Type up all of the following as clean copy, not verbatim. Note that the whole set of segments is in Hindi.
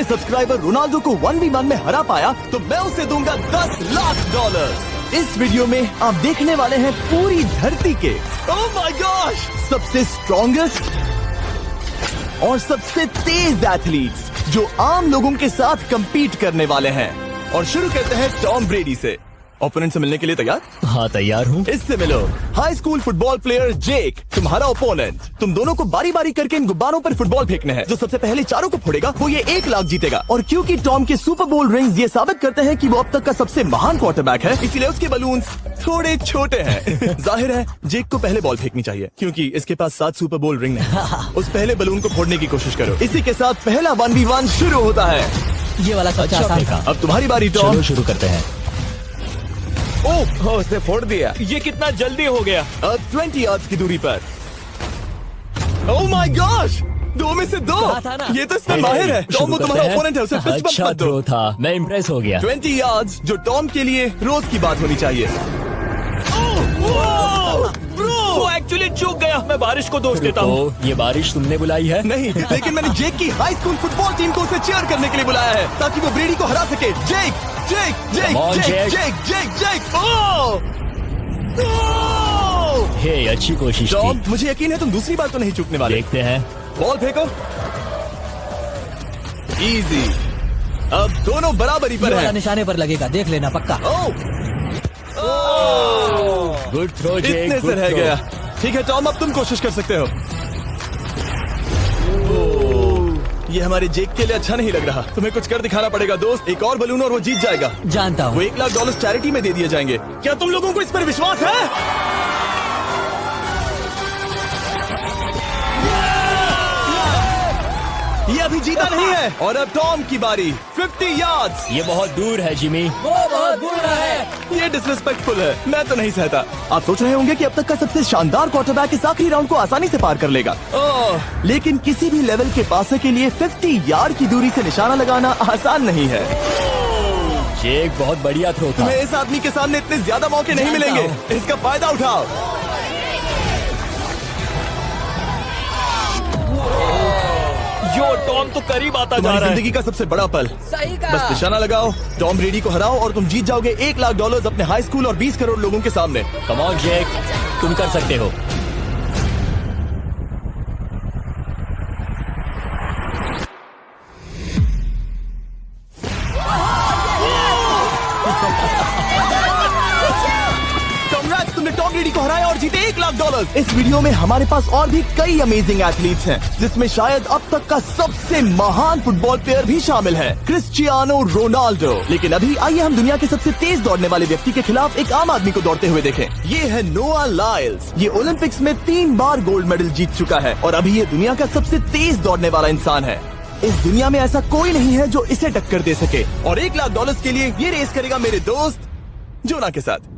ये सब्सक्राइबर रोनाल्डो को 1v1 में हरा पाया तो मैं उसे दूंगा $10 लाख। इस वीडियो में आप देखने वाले हैं पूरी धरती के ओह माय गॉश सबसे स्ट्रॉन्गेस्ट और सबसे तेज एथलीट्स जो आम लोगों के साथ compete करने वाले हैं। और शुरू करते हैं टॉम ब्रेडी से। ओपोनेंट से मिलने के लिए तैयार? हाँ तैयार हूँ। इससे मिलो। हाई स्कूल फुटबॉल प्लेयर जेक तुम्हारा ओपोनेंट। तुम दोनों को बारी बारी करके इन गुब्बारों पर फुटबॉल फेंकने हैं। जो सबसे पहले चारों को फोड़ेगा वो ये 1 लाख जीतेगा। और क्योंकि टॉम के सुपर बोल रिंग्स ये साबित करते हैं कि वो अब तक का सबसे महान क्वार्टरबैक है, इसीलिए उसके बलून्स थोड़े छोटे हैं। जाहिर है जेक को पहले बॉल फेंकनी चाहिए क्योंकि इसके पास 7 सुपर बोल रिंग है। उस पहले बलून को फोड़ने की कोशिश करो। इसी के साथ पहला 1v1 शुरू होता है। ये वाला सबसे आसान था। अब तुम्हारी बारी टॉम। शुरू करते हैं। ओह उसने फोड़ दिया। ये कितना जल्दी हो गया। अब 20 यार्ड्स की दूरी पर। ओह माय गॉश 2 में से 2। था ना? ये तो इसमें माहिर है। टॉम वो तुम्हारा ओपोनेंट है, उसे फिस्ट बम्प अच्छा मत दो। थ्रो था, मैं इम्प्रेस हो गया। 20 यार्ड्स जो टॉम के लिए रोज की बात होनी चाहिए। वो एक्चुअली चूक गया। मैं बारिश को दोष देता हूँ। तो ये बारिश तुमने बुलाई है? नहीं, लेकिन मैंने जेक की हाई स्कूल फुटबॉल टीम को उसे चीयर करने के लिए बुलाया है ताकि वो ब्रेडी को हरा सके। जेक जेक जेक Come on, जेक Jake. जेक जेक जेक ओह हे अच्छी कोशिश टॉम थी। मुझे यकीन है तुम दूसरी बार तो नहीं चूकने वाले। देखते हैं। बॉल फेंको। इजी। अब दोनों बराबरी पर हैं। निशाने पर लगेगा, देख लेना पक्का। गुड थ्रो जेक। इतने से रह गया। ठीक है टॉम अब तुम कोशिश कर सकते हो। ये हमारे जेक के लिए अच्छा नहीं लग रहा। तुम्हें कुछ कर दिखाना पड़ेगा दोस्त। एक और बलून और वो जीत जाएगा। जानता वो हूँ। $1 लाख चैरिटी में दे दिए जाएंगे। क्या तुम लोगों को इस पर विश्वास है? ये अभी जीता नहीं है। और अब टॉम की बारी। 50 यार्ड्स। ये बहुत दूर है जिमी। वो बहुत बुरा है। ये डिसरिस्पेक्टफुल है। मैं तो नहीं सहता। आप सोच रहे होंगे कि अब तक का सबसे शानदार क्वार्टरबैक इस आखिरी राउंड को आसानी से पार कर लेगा। लेकिन किसी भी लेवल के पासे के लिए 50 यार्ड की दूरी से निशाना लगाना आसान नहीं है। जेक बहुत बढ़िया थ्रो था। तुम्हें इस आदमी के सामने इतने ज्यादा मौके नहीं मिलेंगे। इसका फायदा उठाओ। यो टॉम तो करीब आता जा तुम्हारी रहा है। जिंदगी का सबसे बड़ा पल। सही कहा। बस निशाना लगाओ, टॉम ब्रेडी को हराओ और तुम जीत जाओगे $1 लाख अपने हाई स्कूल और 20 करोड़ लोगों के सामने। कम ऑन जेक, तुम कर सकते हो। Congrats, तुमने टॉम ब्रेडी को हराया और जीते $1 लाख। इस वीडियो में हमारे पास और भी कई अमेजिंग एथलीट्स हैं, जिसमें शायद अब तक का सबसे महान फुटबॉल प्लेयर भी शामिल है, क्रिस्टियानो रोनाल्डो। लेकिन अभी आइए हम दुनिया के सबसे तेज दौड़ने वाले व्यक्ति के खिलाफ एक आम आदमी को दौड़ते हुए देखें। ये है नोआ लाइल्स। ये ओलंपिक्स में 3 बार गोल्ड मेडल जीत चुका है और अभी ये दुनिया का सबसे तेज दौड़ने वाला इंसान है। इस दुनिया में ऐसा कोई नहीं है जो इसे टक्कर दे सके। और $1 लाख के लिए ये रेस करेगा मेरे दोस्त जोना के साथ।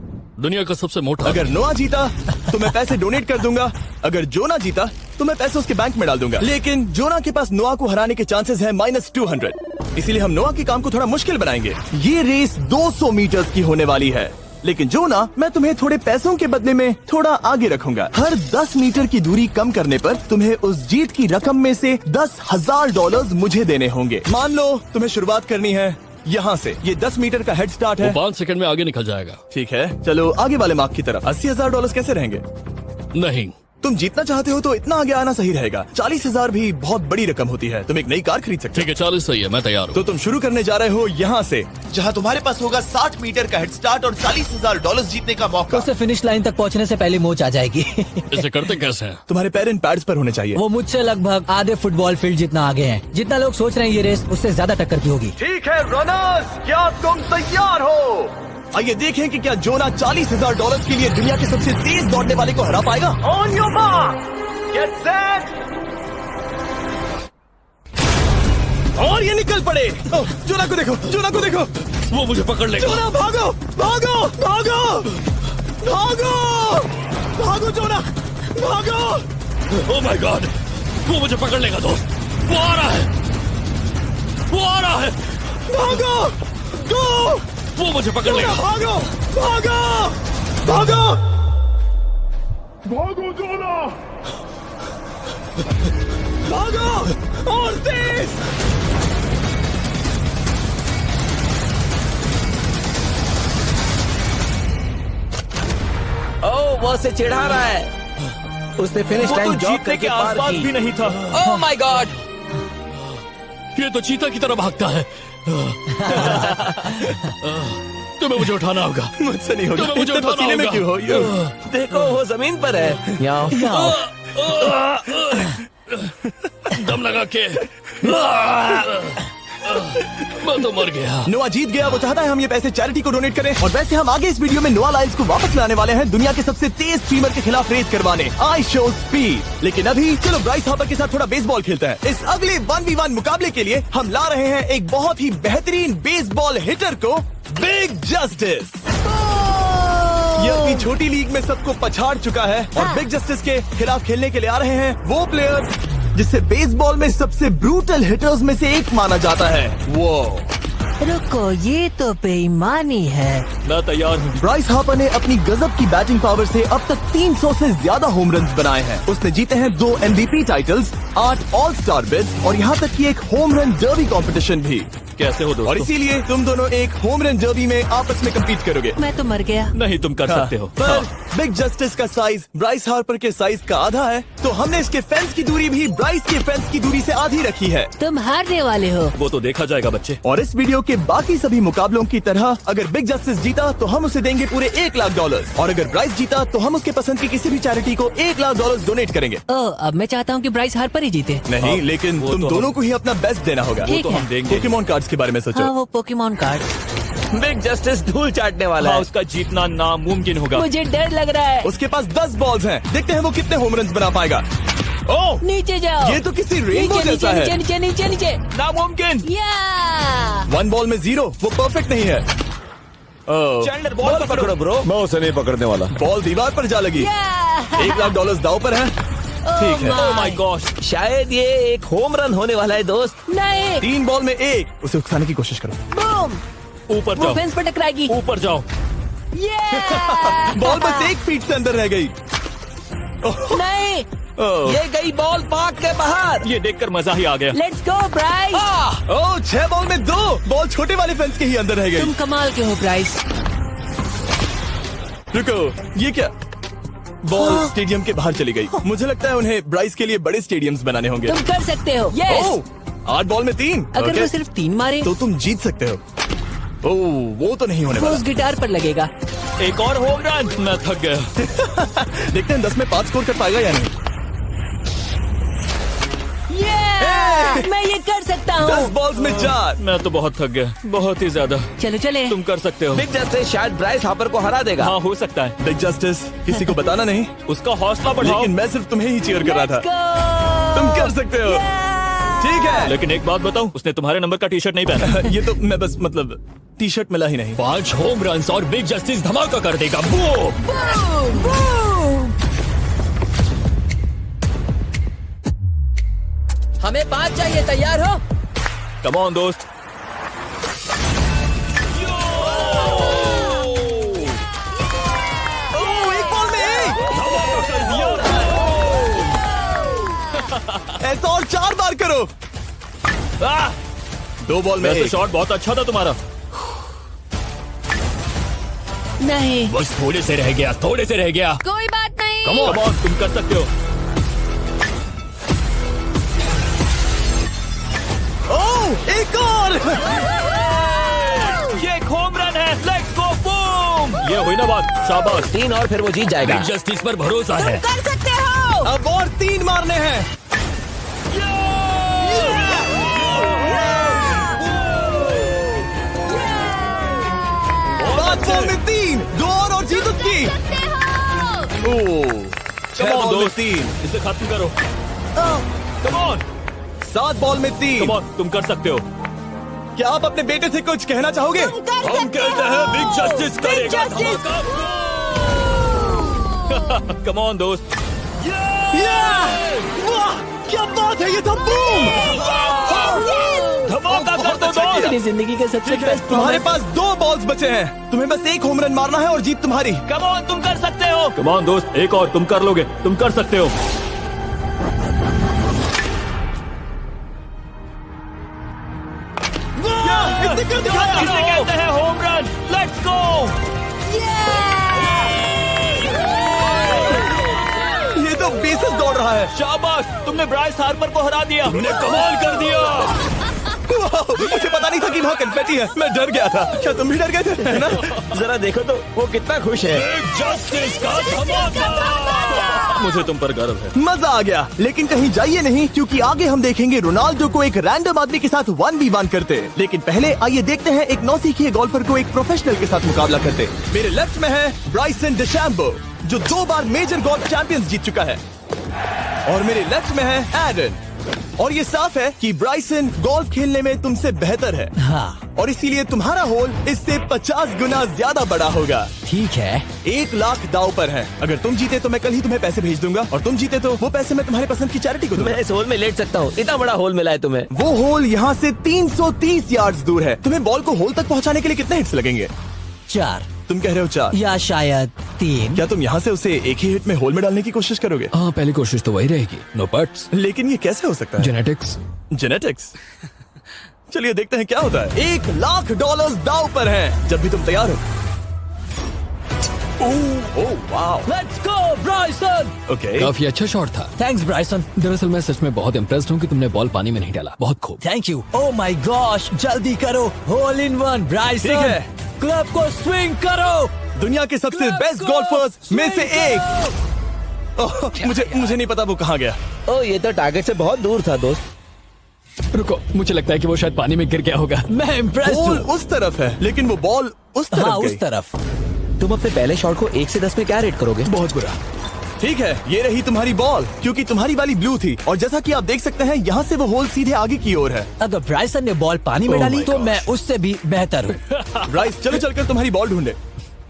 दुनिया का सबसे मोटा। अगर नोआ जीता तो मैं पैसे डोनेट कर दूंगा। अगर जोना जीता तो मैं पैसे उसके बैंक में डाल दूंगा। लेकिन जोना के पास नोआ को हराने के चांसेस हैं -200। इसीलिए हम नोआ के काम को थोड़ा मुश्किल बनाएंगे। ये रेस 200 मीटर्स की होने वाली है। लेकिन जोना, मैं तुम्हें थोड़े पैसों के बदले में थोड़ा आगे रखूंगा। हर 10 मीटर की दूरी कम करने पर तुम्हें उस जीत की रकम में से $10,000 मुझे देने होंगे। मान लो तुम्हें शुरुआत करनी है यहाँ से। ये 10 मीटर का हेड स्टार्ट है। 5 सेकंड में आगे निकल जाएगा। ठीक है, चलो आगे वाले मार्क की तरफ। $80,000 कैसे रहेंगे? नहीं, तुम जीतना चाहते हो तो इतना आगे आना सही रहेगा। 40,000 भी बहुत बड़ी रकम होती है। तुम एक नई कार खरीद सकते ठीक है 40 सही है, मैं तैयार हो। हूँ। तो तुम शुरू करने जा रहे हो यहाँ से, जहाँ तुम्हारे पास होगा 60 मीटर का हेड स्टार्ट और $40,000 जीतने का मौका। उसे फिनिश लाइन तक पहुँचने से पहले मोच आ जाएगी। इसे करते कैसे हैं? तुम्हारे पैर इन पैड्स पर होने चाहिए। वो मुझसे लगभग आधे फुटबॉल फील्ड जितना आगे हैं। जितना लोग सोच रहे हैं ये रेस उससे ज्यादा टक्कर की होगी। ठीक है रनर्स, क्या तुम तैयार हो? आइए देखें कि क्या जोना $40,000 के लिए दुनिया के सबसे तेज दौड़ने वाले को हरा पाएगा। On your mark, get set, और ये निकल पड़े। जोना को देखो, जोना को देखो। वो मुझे पकड़ लेगा। जोना भागो, भागो, भागो, भागो, भागो जोना, भागो। ओह माय गॉड, वो मुझे पकड़ लेगा दोस्त। वो आ रहा है, वो आ रहा है। भागो, गो, वो मुझे पकड़ लेगा। भागो, भागो, भागो, भागो जोना। भागो और तेज। उसे चिढ़ा रहा है। उसने फिनिश वो तो लाइन जॉग जीतने करके के पार आसपास की। भी नहीं था। Oh my God! ये तो चीता की तरह भागता है। तुम्हें मुझे उठाना होगा। मुझसे नहीं होगा। तुम्हें मुझे इतने उठाना पसीने में होगा। क्यों हो यो? देखो वो जमीन पर है। याओ। दम लगा के मैं तो मर गया। नोआ जीत गया। वो चाहता है हम ये पैसे चैरिटी को डोनेट करें। और वैसे हम आगे इस वीडियो में नोआ लाइल्स को वापस लाने वाले हैं दुनिया के सबसे तेज स्ट्रीमर के खिलाफ रेस करवाने। I show speed. लेकिन अभी चलो ब्राइस हार्पर के साथ थोड़ा बेसबॉल खेलते हैं। इस अगले 1v1 मुकाबले के लिए हम ला रहे हैं एक बहुत ही बेहतरीन बेसबॉल हिटर को, बिग जस्टिस। ये अपनी छोटी लीग में सबको पछाड़ चुका है और बिग जस्टिस के खिलाफ खेलने के लिए आ रहे हैं वो प्लेयर जिसे बेसबॉल में सबसे ब्रूटल हिटर्स में से एक माना जाता है। वो रुको, ये तो बेईमानी है। मैं तैयार हूँ। ब्राइस हार्पर ने अपनी गजब की बैटिंग पावर से अब तक 300 से ज्यादा होम रन्स बनाए हैं। उसने जीते हैं 2 MVP titles, 8 all star bids और यहाँ तक कि एक होम रन डर्बी कंपटीशन भी। कैसे हो और दोस्तों? इसीलिए तुम दोनों एक होम रन डर्बी में आपस में कम्पीट करोगे। मैं तो मर गया। नहीं, तुम कर सकते हो। पर बिग जस्टिस का साइज ब्राइस हार्पर के साइज का आधा है, तो हमने इसके फेंस की दूरी भी ब्राइस के फेंस की दूरी से आधी रखी है। तुम हारने वाले हो। वो तो देखा जाएगा बच्चे। और इस वीडियो के बाकी सभी मुकाबलों की तरह अगर बिग जस्टिस जीता तो हम उसे देंगे पूरे $1 लाख और अगर ब्राइस जीता तो हम उसके पसंद की किसी भी चैरिटी को $1 लाख डोनेट करेंगे। ओ, अब मैं चाहता हूँ कि ब्राइस हार्पर ही जीते। नहीं, लेकिन वो तुम तो दोनों को ही अपना बेस्ट देना होगा। वो ठीक तो है। हम देंगे। पोकेमॉन कार्ड्स के बारे में हाँ, सोचो। वो पोकेमॉन कार्ड। बिग जस्टिस धूल चाटने वाला हाँ, है। उसका जीतना नामुमकिन होगा। मुझे डर लग रहा है। उसके पास 10 बॉल्स हैं। देखते हैं वो कितने होम रन बना पाएगा। ओह, नीचे जाओ। ये तो किसी रेनबो नीचे जैसा नीचे है। नीचे नीचे नीचे। नामुमकिन। या 1 बॉल में 0, वो परफेक्ट नहीं है। चैंडलर बॉल को पकड़ो ब्रो। मैं उसे नहीं पकड़ने वाला। बॉल दीवार पर जा लगी। $1 लाख दाव पर है। ठीक है। Oh my gosh. शायद ये एक होम रन होने वाला है दोस्त। नहीं। 3 बॉल में 1, उसे उकसाने की कोशिश करो। बूम। ऊपर वो जाओ, फेंस पर टकराएगी। ऊपर जाओ। बॉल बस 1 फीट से अंदर रह गई। नहीं। ये गई बॉल पार्क के बाहर। ये देखकर मजा ही आ गया। Let's go Bryce. Oh, 6 ball में 2, बॉल छोटे वाले फेंस के ही अंदर रह गई। तुम कमाल के हो ब्राइस। रुको, ये क्या? बॉल स्टेडियम के बाहर चली गई। मुझे लगता है उन्हें ब्राइस के लिए बड़े स्टेडियम्स बनाने होंगे। तुम कर सकते हो। यस। ओह, 8 बॉल में 3। अगर ओके, वो सिर्फ 3 मारे तो तुम जीत सकते हो। ओह, वो तो नहीं होने वो वाला। उस गिटार पर लगेगा। एक और होम रन। मैं थक गया। देखते हैं 10 में 5 स्कोर कर पाएगा या नहीं। मैं ये कर सकता 10 हूँ। बॉल्स में 4। मैं तो बहुत थक गया, बहुत ही ज्यादा। चलो चले। तुम कर सकते हो। बिग जस्टिस शायद ब्राइस हार्पर को हरा देगा। हाँ, हो सकता है। बिग जस्टिस किसी को बताना नहीं, उसका हौसला बढ़ाओ। लेकिन मैं सिर्फ तुम्हें ही चीयर कर रहा था। Let's go! तुम कर सकते हो। ठीक है। लेकिन एक बात बताऊं, उसने तुम्हारे नंबर का टी शर्ट नहीं पहना। ये तो मैं बस मतलब टी शर्ट मिला ही नहीं। 5 होम रन और बिग जस्टिस धमाका कर देगा। बूम। हमें 5 चाहिए। तैयार हो? कम ऑन दोस्त। ओह, 1 बॉल में 1। ऐसा और 4 बार करो। 2 बॉल में वैसे 1। शॉट बहुत अच्छा था तुम्हारा। नहीं। बस थोड़े से रह गया, थोड़े से रह गया। कोई बात नहीं। कम ऑन, तुम कर सकते हो। ओह, एक और। ये एक होम रन है। Let's go, boom. ये हुई ना बात। शाबाश। 3 और फिर वो जीत जाएगा। बिग जस्टिस पर भरोसा है। कर सकते हो। अब और 3 मारने हैं। 5 बॉल में 3, 2 और जीत उसकी। ओह, 6 बॉल में 3, इसे खत्म करो। कम ऑन, 7 बॉल में 3। कम ऑन, तुम कर सकते हो। क्या आप अपने बेटे से कुछ कहना चाहोगे? हम कहते हैं बिग जस्टिस करेगा धमाका। कम ऑन दोस्त। वाह, क्या बात है, ये तो बूम। धमाका कर दो दोस्त। मेरी जिंदगी का सबसे बेस्ट तुम्हारे पास 2 बॉल्स बचे हैं। तुम्हें बस 1 होम रन मारना है और जीत तुम्हारी। कम ऑन, तुम कर सकते हो। कम ऑन दोस्त, एक और, तुम कर लोगे, तुम कर सकते हो। इतने क्यों दिखाया? इसे कहते हैं होम रन। Let's go. रहा है। शाबाश, तुमने ब्राइस हार्पर को हरा दिया। तुमने कमाल कर दिया। मुझे पता नहीं था कि वहाँ कन्फेटी है। मैं डर गया था। क्या तुम भी डर गए थे? है ना? जरा देखो तो वो कितना खुश है। जस्टिस का धमाका। मुझे तुम पर गर्व है। मजा आ गया। लेकिन कहीं जाइए नहीं, क्योंकि आगे हम देखेंगे रोनाल्डो को एक रैंडम आदमी के साथ 1v1 करते। लेकिन पहले आइए देखते हैं एक नौसीखिए गोल्फर को एक प्रोफेशनल के साथ मुकाबला करते। मेरे लेफ्ट में है ब्राइसन डेशैम्बो, जो 2 बार मेजर गोल्फ चैंपियंस जीत चुका है, और मेरे लेफ्ट में है एरन। और ये साफ है कि ब्राइसन गोल्फ खेलने में तुमसे बेहतर है, हाँ और इसीलिए तुम्हारा होल इससे 50 गुना ज्यादा बड़ा होगा। ठीक है। 1 लाख दाव पर है। अगर तुम जीते तो मैं कल ही तुम्हें पैसे भेज दूंगा, और तुम जीते तो वो पैसे मैं तुम्हारे पसंद की चैरिटी को दूंगा। मैं इस होल में लेट सकता हूँ, इतना बड़ा होल मिला है तुम्हें। वो होल यहाँ से 330 यार्ड्स दूर है। तुम्हें बॉल को होल तक पहुँचाने के लिए कितने हिट्स लगेंगे? 4 तुम कह रहे हो 4? या शायद 3। क्या तुम यहाँ से उसे एक ही हिट में होल में डालने की कोशिश करोगे? हाँ, पहली कोशिश तो वही रहेगी। No buts. लेकिन ये कैसे हो सकता है? जेनेटिक्स। जेनेटिक्स। चलिए देखते हैं क्या होता है। $1 लाख दाव पर है, जब भी तुम तैयार हो। Oh wow, let's go Bryson. Okay. काफी अच्छा शॉट था। Thanks Bryson. दरअसल मैं सच में बहुत इम्प्रेस्ड हूँ कि तुमने बॉल पानी में नहीं डाला। बहुत खूब। Thank you. Oh my gosh, जल्दी करो। होल इन 1 ब्राइसन। ठीक है। क्लब को स्विंग करो। दुनिया के सबसे Let's बेस्ट go! गोल्फर्स में से Swing एक। ओह, मुझे नहीं पता वो कहाँ गया। ओ, ये तो टारगेट से बहुत दूर था दोस्त। रुको, मुझे लगता है कि वो शायद पानी में गिर गया होगा। मैं इम्प्रेस्ड बॉल हूँ। उस तरफ है, लेकिन वो बॉल उस तरफ हाँ, गई। उस तरफ। तुम अपने पहले शॉट को 1 से 10 में क्या रेट करोगे? बहुत बुरा। ठीक है, ये रही तुम्हारी बॉल, क्योंकि तुम्हारी वाली ब्लू थी, और जैसा कि आप देख सकते हैं यहाँ से वो होल सीधे आगे की ओर है। अगर ब्राइसन ने बॉल पानी में Oh डाली my तो gosh. मैं उससे भी बेहतर हूँ। ब्राइस, चलो चलकर तुम्हारी बॉल ढूंढे।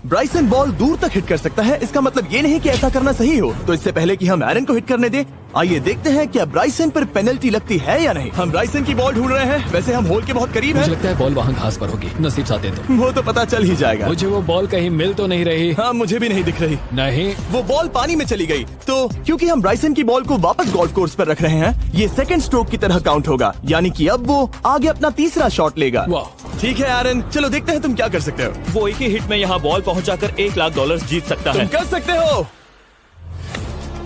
ब्राइसन बॉल दूर तक हिट कर सकता है, इसका मतलब ये नहीं कि ऐसा करना सही हो। तो इससे पहले कि हम एरन को हिट करने दें, आइए देखते हैं क्या ब्राइसन पर पेनल्टी लगती है या नहीं। हम ब्राइसन की बॉल ढूंढ रहे हैं। वैसे हम होल के बहुत करीब मुझे हैं। लगता है बॉल वहाँ घास पर होगी। नसीब साथ दे तो। वो तो पता चल ही जाएगा। मुझे वो बॉल कहीं मिल तो नहीं रही। हाँ, मुझे भी नहीं दिख रही। नहीं। वो बॉल पानी में चली गई। तो क्योंकि हम ब्राइसन की बॉल को वापस गोल्फ कोर्स पर रख रहे हैं, ये सेकंड स्ट्रोक की तरह काउंट होगा, यानी कि अब वो आगे अपना तीसरा शॉट लेगा। वाह। ठीक है एरन, चलो देखते हैं तुम क्या कर सकते हो। वो एक ही हिट में यहाँ बॉल पहुँचाकर $1 लाख जीत सकता तुम है। कर सकते हो।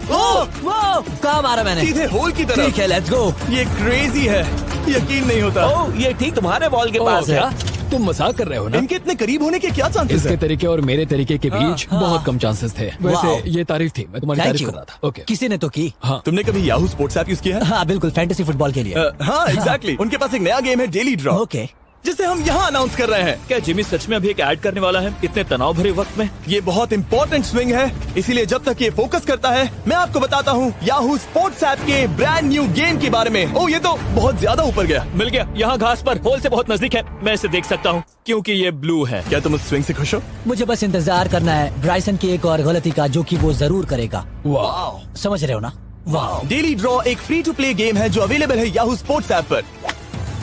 ओह, वो कहाँ मारा मैंने? सीधे होल की तरफ। ठीक है, लेट्स गो। ये क्रेजी है, यकीन नहीं होता। ओ, ये ठीक तुम्हारे बॉल के पास है। क्या तुम मजाक कर रहे हो ना? इनके इतने करीब होने के क्या चांसेस इसके हैं? तरीके और मेरे तरीके के बीच हाँ। बहुत कम चांसेस थे। वाह। वैसे ये तारीफ थी, मैं तुम्हारी थैंक तारीफ यू। कर रहा था। ओके। किसी ने तो की। हाँ। तुमने कभी याहू स्पोर्ट्स ऐप यूज किया है? हाँ बिल्कुल, फैंटेसी फुटबॉल के लिए। हाँ, एग्जैक्टली। उनके पास एक नया गेम है, डेली ड्रॉ, ओके। जिसे हम यहाँ अनाउंस कर रहे हैं। क्या जिमी सच में अभी एक ऐड करने वाला है इतने तनाव भरे वक्त में? ये बहुत इंपॉर्टेंट स्विंग है, इसीलिए जब तक ये फोकस करता है, मैं आपको बताता हूँ याहू स्पोर्ट्स ऐप के ब्रांड न्यू गेम के बारे में। ओह, ये तो बहुत ज्यादा ऊपर गया। मिल गया, यहाँ घास पर होल से बहुत नजदीक है। मैं इसे देख सकता हूँ क्योंकि ये ब्लू है। क्या तुम उस स्विंग से खुश हो? मुझे बस इंतजार करना है ब्राइसन की एक और गलती का, जो कि वो जरूर करेगा। वाह। समझ रहे हो ना? वाह। डेली ड्रॉ एक फ्री टू प्ले गेम है जो अवेलेबल है याहू स्पोर्ट्स ऐप पर।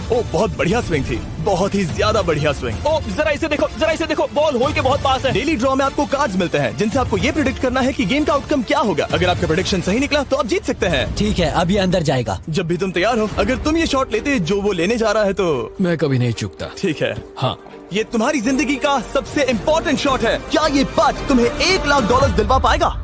ओह, बहुत बढ़िया स्विंग थी, बहुत ही ज्यादा बढ़िया स्विंग। ओ, जरा इसे देखो, बॉल होल के बहुत पास है। डेली ड्रॉ में आपको कार्ड्स मिलते हैं, जिनसे आपको ये प्रेडिक्ट करना है कि गेम का आउटकम क्या होगा। अगर आपका प्रेडिक्शन सही निकला तो आप जीत सकते हैं। ठीक है, अब ये अंदर जाएगा। जब भी तुम तैयार हो, अगर तुम ये शॉट लेते जो वो लेने जा रहा है तो मैं कभी नहीं चूकता। ठीक है। हाँ। ये तुम्हारी जिंदगी का सबसे इम्पोर्टेंट शॉट है। क्या ये पट तुम्हें $1 लाख दिलवा पाएगा?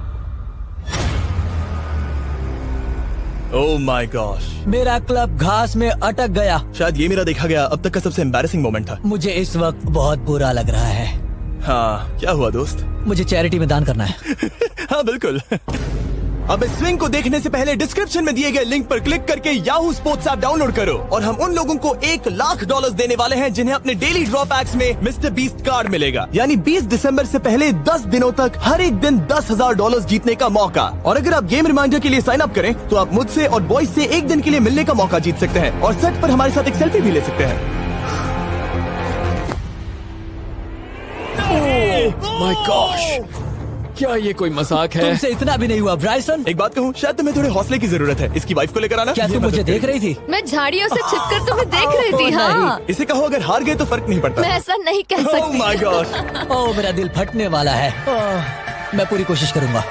ओह माय गॉश, मेरा क्लब घास में अटक गया। शायद ये मेरा देखा गया अब तक का सबसे एम्बैरेसिंग मोमेंट था। मुझे इस वक्त बहुत बुरा लग रहा है। हाँ, क्या हुआ दोस्त? मुझे चैरिटी में दान करना है। हाँ बिल्कुल। अब इस स्विंग को देखने से पहले डिस्क्रिप्शन में दिए गए लिंक पर क्लिक करके याहू स्पोर्ट्स ऐप डाउनलोड करो, और हम उन लोगों को $1 लाख देने वाले हैं जिन्हें अपने डेली ड्रॉ पैक्स में मिस्टर बीस्ट कार्ड मिलेगा। यानी 20 दिसंबर से पहले 10 दिनों तक हर एक दिन $10,000 जीतने का मौका। और अगर आप गेम रिमाइंडर के लिए साइन अप करें तो आप मुझसे और बॉयज से एक दिन के लिए मिलने का मौका जीत सकते हैं, और सेट पर हमारे साथ एक सेल्फी भी ले सकते हैं। माय गॉश, क्या ये कोई मजाक है? तुमसे इतना भी नहीं हुआ ब्राइसन। एक बात कहूँ, शायद तुम्हें थोड़े हौसले की जरूरत है। इसकी वाइफ को लेकर आना। क्या ये तुम मदद मुझे देख करेगी। रही थी? मैं झाड़ियों से छिपकर तुम्हें देख रही थी। हाँ, इसे कहो अगर हार गए तो फर्क नहीं पड़ता। मैं ऐसा नहीं कह ओह सकती। My God. ओह, मेरा दिल फटने वाला है। मैं पूरी कोशिश करूंगा।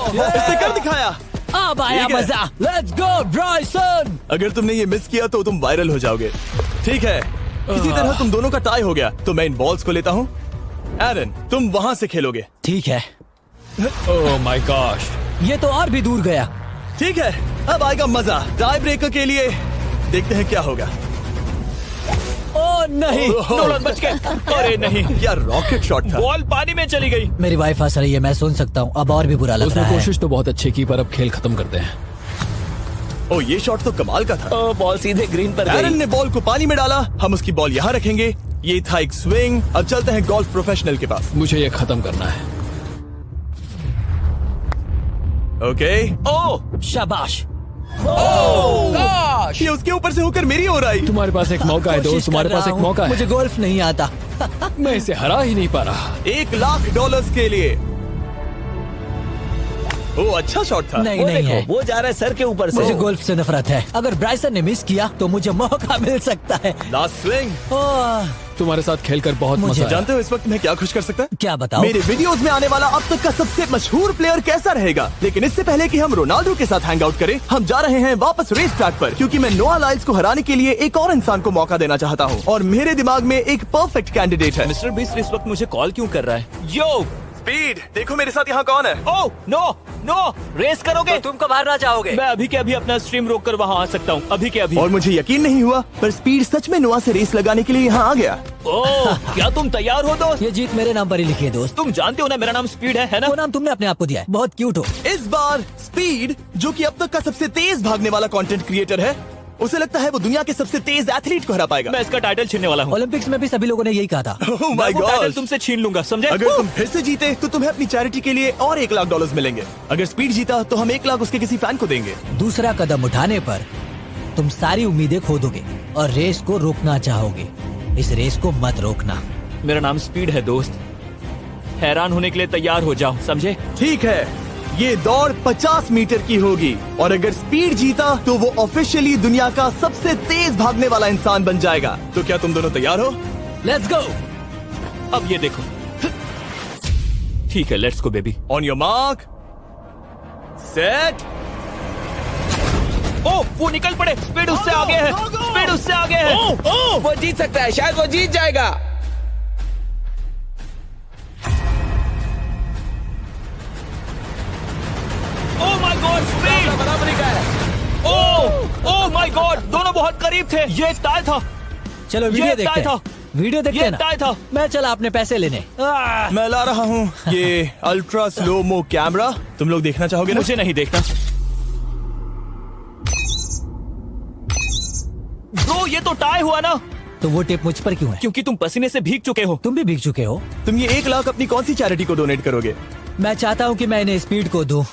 इसने कर दिखाया। अब आया ठीक है। मजा। Let's go Bryson. अगर तुमने ये मिस किया तो तुम वायरल हो जाओगे। ठीक है, इसी तरह तुम दोनों का टाई हो गया, तो मैं इन बॉल्स को लेता हूँ एरन, तुम वहाँ से खेलोगे। ठीक है, ओह माय गॉश, ये तो और भी दूर गया। ठीक है, अब आएगा मजा। टाई ब्रेकर के लिए देखते हैं क्या होगा। ओ नहीं, नोलन बच गए। अरे नहीं, क्या रॉकेट शॉट था। बॉल पानी में चली गई। मेरी वाइफ हंस रही है, मैं सुन सकता हूँ। अब और भी बुरा लग उसने रहा है। कोशिश तो बहुत अच्छी की, पर अब खेल खत्म करते हैं। ओ, ये शॉट तो कमाल का था। ओ, बॉल सीधे ग्रीन पर एरन गई। ने बॉल को पानी में डाला, हम उसकी बॉल यहाँ रखेंगे। ये था एक स्विंग। अब चलते हैं गोल्फ प्रोफेशनल के पास। मुझे ये खत्म करना है। ओके। ओ शाबाश। ये उसके ऊपर से होकर मेरी ओर आई। तुम्हारे पास एक मौका है दोस्त, कोशिश तुम्हारे कर पास रहा एक हूँ। मौका है। मुझे गोल्फ नहीं आता। मैं इसे हरा ही नहीं पा रहा। $1,00,000 के लिए। ओ, अच्छा शॉट था। नहीं वो नहीं देखो, है। वो जा रहा है सर के ऊपर से। मुझे गोल्फ से नफरत है। अगर ब्राइसन ने मिस किया तो मुझे मौका मिल सकता है। Last swing. ओह, तुम्हारे साथ खेलकर बहुत मुझे मजा आया। जानते हो इस वक्त मैं क्या खुश कर सकता है? क्या बताओ? मेरे वीडियोस में आने वाला अब तक का सबसे मशहूर प्लेयर कैसा रहेगा। लेकिन इससे पहले कि हम रोनाल्डो के साथ हैंग आउट करें, हम जा रहे हैं वापस रेस ट्रैक पर, क्योंकि मैं नोआ लाइल्स को हराने के लिए एक और इंसान को मौका देना चाहता हूँ। और मेरे दिमाग में एक परफेक्ट कैंडिडेट है। मिस्टर बीस्ट इस वक्त मुझे कॉल क्यों कर रहा है? यो, स्पीड, देखो मेरे साथ यहाँ कौन है। ओ नो नो, रेस करोगे? तुम कब हारना चाहोगे? मैं अभी के अभी अपना स्ट्रीम रोक कर वहाँ आ सकता हूँ, अभी के अभी। और मुझे यकीन नहीं हुआ, पर स्पीड सच में नोआ से रेस लगाने के लिए यहाँ आ गया। ओह, क्या तुम तैयार हो दोस्त? ये जीत मेरे नाम पर ही लिखी है दोस्त। तुम जानते हो ना मेरा नाम स्पीड है ना? वो नाम तुमने अपने आप को दिया है। बहुत क्यूट हो। इस बार स्पीड, जो कि अब तक का सबसे तेज भागने वाला कंटेंट क्रिएटर है, उसे लगता है वो दुनिया के सबसे तेज एथलीट को हरा पाएगा। मैं इसका टाइटल छीनने वाला हूँ। ओलंपिक्स में भी सभी लोगों ने यही कहा था। Oh मैं my वो टाइटल God! तुमसे छीन लूंगा, समझे? अगर तुम फिर से जीते तो तुम्हें अपनी चैरिटी के लिए और $1,00,000 मिलेंगे। अगर स्पीड जीता तो हम 1,00,000 उसके किसी फैन को देंगे। दूसरा कदम उठाने पर तुम सारी उम्मीदें खो दोगे और रेस को रोकना चाहोगे। इस रेस को मत रोकना। मेरा नाम स्पीड है दोस्त, हैरान होने के लिए तैयार हो जाओ, समझे? ठीक है, ये दौड़ 50 मीटर की होगी और अगर स्पीड जीता तो वो ऑफिशियली दुनिया का सबसे तेज भागने वाला इंसान बन जाएगा। तो क्या तुम दोनों तैयार हो? Let's go. अब ये देखो। ठीक है, let's go baby. On your mark, set. ओ, वो निकल पड़े। स्पीड उससे आगे है, स्पीड उससे आगे है। वो जीत सकता है, शायद वो जीत जाएगा। ओह माय गॉड, स्पीड बराबरी का है। ओह माय गॉड, दोनों बहुत करीब थे। ये टाई था। चलो वीडियो ये देखते टाई हैं। वीडियो देखते ये हैं ना। टाई था। मैं चला अपने पैसे लेने। मैं ला रहा हूँ ये अल्ट्रा स्लो मो कैमरा। तुम लोग देखना चाहोगे ना? मुझे नहीं देखना। ब्रो, ये तो टाई हुआ ना? तो वो टेप मुझ पर क्यों है? क्योंकि तुम पसीने से भीग चुके हो। तुम भी भीग चुके हो। तुम ये 1,00,000 अपनी कौन सी चैरिटी को डोनेट करोगे? मैं चाहता हूँ कि मैं इन्हें स्पीड को दूं,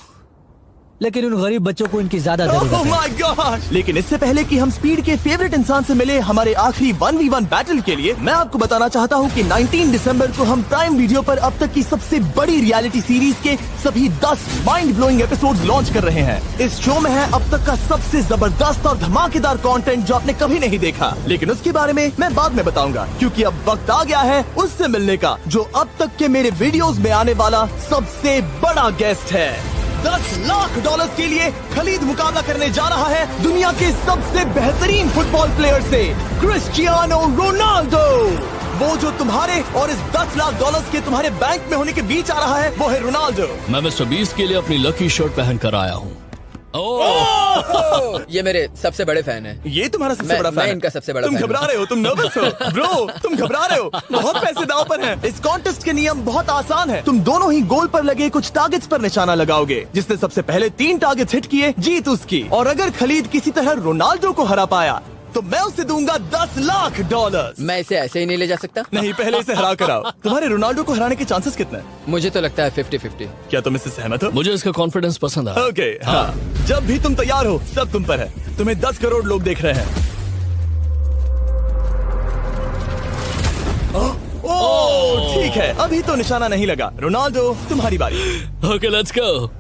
लेकिन उन गरीब बच्चों को इनकी ज्यादा जरूरत Oh है। my God! लेकिन इससे पहले कि हम स्पीड के फेवरेट इंसान से मिले हमारे आखिरी 1v1 बैटल के लिए, मैं आपको बताना चाहता हूँ कि 19 दिसंबर को हम प्राइम वीडियो पर अब तक की सबसे बड़ी रियलिटी सीरीज के सभी 10 माइंड ब्लोइंग एपिसोड्स लॉन्च कर रहे हैं। इस शो में है अब तक का सबसे जबरदस्त और धमाकेदार कंटेंट जो आपने कभी नहीं देखा, लेकिन उसके बारे में मैं बाद में बताऊंगा, क्योंकि अब वक्त आ गया है उससे मिलने का जो अब तक के मेरे वीडियोस में आने वाला सबसे बड़ा गेस्ट है। $10,00,000 के लिए खलीद मुकाबला करने जा रहा है दुनिया के सबसे बेहतरीन फुटबॉल प्लेयर से, क्रिस्टियानो रोनाल्डो। वो जो तुम्हारे और इस $10,00,000 के तुम्हारे बैंक में होने के बीच आ रहा है, वो है रोनाल्डो। मैं मिस्टर बीस्ट के लिए अपनी लकी शर्ट पहन कर आया हूँ। ये मेरे सबसे बड़े फैन हैं। ये तुम्हारा सबसे मैं- बड़ा फैन मैं है। इनका सबसे बड़ा तुम फैन घबरा हूँ। रहे हो, तुम नर्वस हो ब्रो, तुम घबरा रहे हो। बहुत पैसे दांव पर हैं। इस कॉन्टेस्ट के नियम बहुत आसान है। तुम दोनों ही गोल पर लगे कुछ टारगेट्स पर निशाना लगाओगे। जिसने सबसे पहले 3 टारगेट्स हिट किए, जीत उसकी। और अगर खलीद किसी तरह रोनाल्डो को हरा पाया तो मैं उसे दूंगा $10,00,000। मैं इसे ऐसे ही नहीं ले जा सकता। नहीं, पहले इसे हरा कर आओ। तुम्हारे रोनाल्डो को हराने के चांसेस कितने हैं? मुझे तो लगता है 50-50। क्या तुम इससे सहमत हो? मुझे इसका कॉन्फिडेंस पसंद आया। ओके, हाँ। जब भी तुम तैयार हो, सब तुम पर है। तुम्हें 10 करोड़ लोग देख रहे हैं। ओह, ठीक है, अभी तो निशाना नहीं लगा। रोनाल्डो, तुम्हारी बारी। Okay, let's go.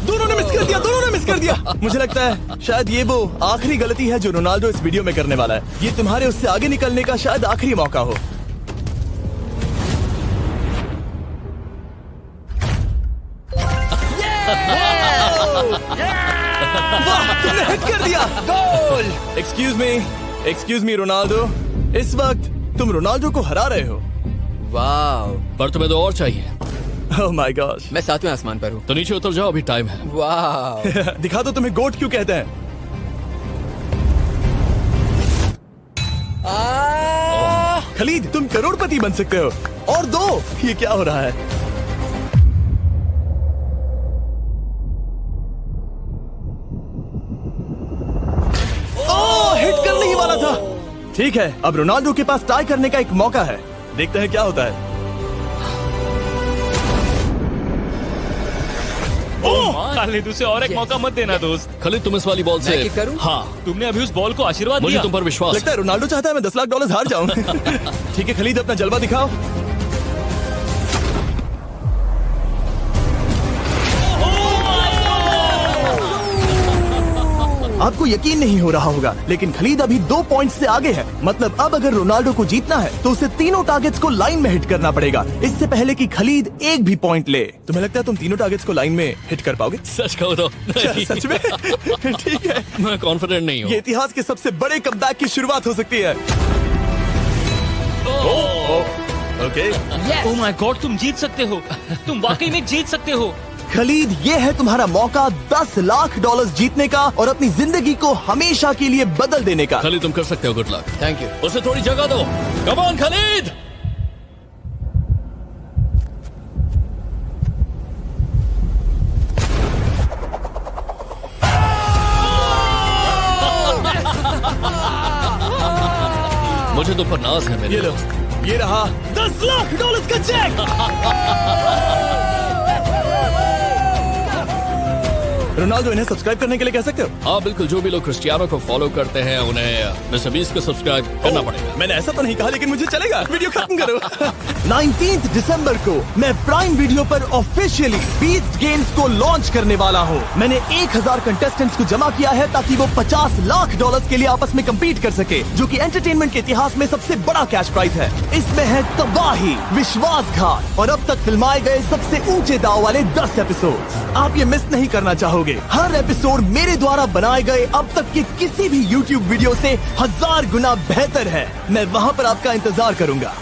दोनों ने मिस कर दिया, दोनों ने मिस कर दिया। मुझे लगता है शायद ये वो आखिरी गलती है जो रोनाल्डो इस वीडियो में करने वाला है। ये तुम्हारे उससे आगे निकलने का शायद आखिरी मौका हो। वाह, तुमने हिट कर दिया। Goal. Excuse me, excuse me Ronaldo, इस वक्त तुम रोनाल्डो को हरा रहे हो। वाह, पर तुम्हें तो और चाहिए, ओह माय गॉड। मैं 7वें आसमान पर हूँ। तो नीचे उतर जाओ, अभी टाइम है। वाह, दिखा दो तुम्हें गोट क्यों कहते हैं। खलीद, तुम करोड़पति बन सकते हो। और दो, ये क्या हो रहा है? ओह, हिट करने ही वाला था। ठीक है, अब रोनाल्डो के पास टाई करने का एक मौका है। देखते हैं क्या होता है। खालिद, उसे और एक मौका मत देना दोस्त। खालिद, तुम इस वाली बॉल मैं से किक करूं? हाँ, तुमने अभी उस बॉल को आशीर्वाद मुझे दिया। तुम पर विश्वास लगता है रोनाल्डो चाहता है मैं $10 लाख हार जाऊं। ठीक है खलीद, अपना जलवा दिखाओ। आपको यकीन नहीं हो रहा होगा, लेकिन खलीद अभी 2 पॉइंट से आगे है। मतलब अब अगर रोनाल्डो को जीतना है तो उसे तीनों टारगेट्स को लाइन में हिट करना पड़ेगा, इससे पहले कि खलीद एक भी पॉइंट ले। तुम्हें लगता है तुम तीनों टारगेट्स को लाइन में हिट कर पाओगे? सच कहो तो नहीं। सच में? ठीक है, मैं कॉन्फिडेंट नहीं हूँ। ये इतिहास के सबसे बड़े कमबैक की शुरुआत हो सकती है। ओके, ओह माय गॉड, तुम जीत सकते हो। तुम वाकई में जीत सकते हो। खलीद, ये है तुम्हारा मौका $10 लाख जीतने का और अपनी जिंदगी को हमेशा के लिए बदल देने का। खालिद, तुम कर सकते हो। Good luck. Thank you. उसे थोड़ी जगह दो। Come on Khalid. मुझे तुम पर नाज है मेरे ये लो, दोस्त। ये रहा $10 लाख का चेक। रोनाल्डो, इन्हें सब्सक्राइब करने के लिए कह सकते हो? हाँ बिल्कुल, जो भी लोग क्रिस्टियानो को फॉलो करते हैं उन्हें मिस्टर बीस्ट को सब्सक्राइब करना पड़ेगा। मैंने ऐसा तो नहीं कहा, लेकिन मुझे चलेगा। वीडियो खत्म करो। 19 दिसंबर को मैं प्राइम वीडियो पर ऑफिशियली बीस्ट गेम्स को लॉन्च करने वाला हूँ। मैंने 1000 कंटेस्टेंट्स को जमा किया है ताकि वो $50 लाख के लिए आपस में कम्पीट कर सके, जो कि एंटरटेनमेंट के इतिहास में सबसे बड़ा कैश प्राइज है। इसमें है तबाही, विश्वासघात और अब तक फिल्माए गए सबसे ऊंचे दाव वाले 10 एपिसोड। आप ये मिस नहीं करना चाहोगे। हर एपिसोड मेरे द्वारा बनाए गए अब तक के किसी भी YouTube वीडियो से 1000 गुना बेहतर है। मैं वहाँ पर आपका इंतजार करूंगा।